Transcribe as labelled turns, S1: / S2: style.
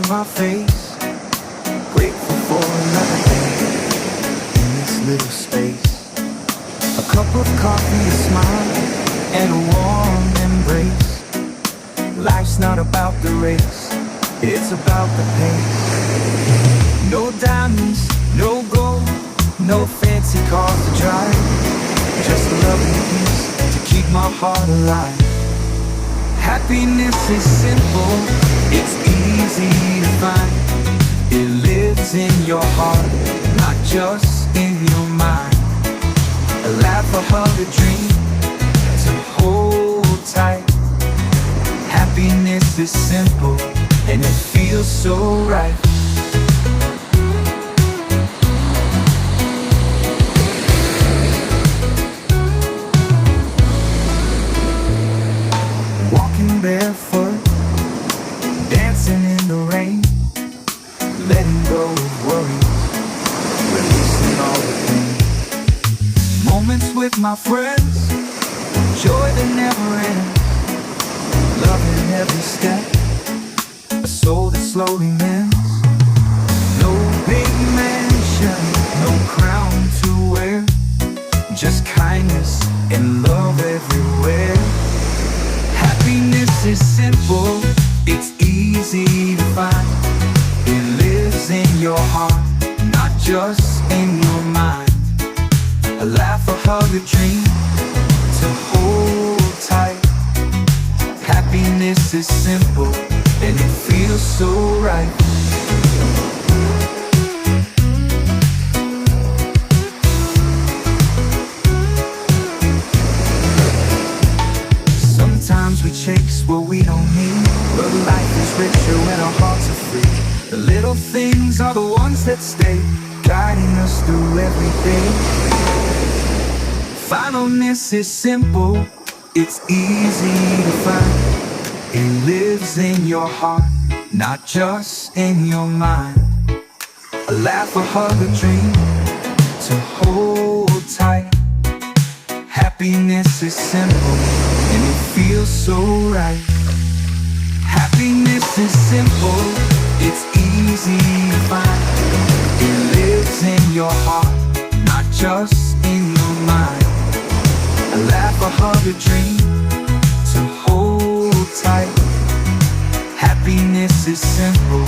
S1: on my face, grateful for another day in this little space. A cup of coffee, a smile, and a warm embrace. Life's not about the race, it's about the pace. No diamonds, no gold, no fancy cars to drive, just love and peace to keep my heart alive. Happiness is simple, it's easy to find. It lives in your heart, not just in your mind. A laugh, a hug, a dream to hold tight. Happiness is simple and it feels so right. Walking barefoot, dancing in the rain, letting go of worries, releasing all the pain. Moments with my friends, joy that never ends, loving every step, a soul that slowly mends. No big mansion, no crown to wear, just kindness and love everywhere. Happiness is simple, it's easy to find. It lives in your heart, not just in your mind. A laugh, a hug, a dream to hold tight. Happiness is simple and it feels so right. Sometimes we chase what we don't need, but life is richer when our hearts are free. The little things are the ones that stay, guiding us through every day. Finalness is simple, it's easy to find. It lives in your heart, not just in your mind. A laugh, a hug, a dream to hold tight. Happiness is simple and it feels so right. Happiness is simple, it's easy to find. It lives in your heart, not just in your mind. A laugh, a hug, a dream to hold tight. Happiness is simple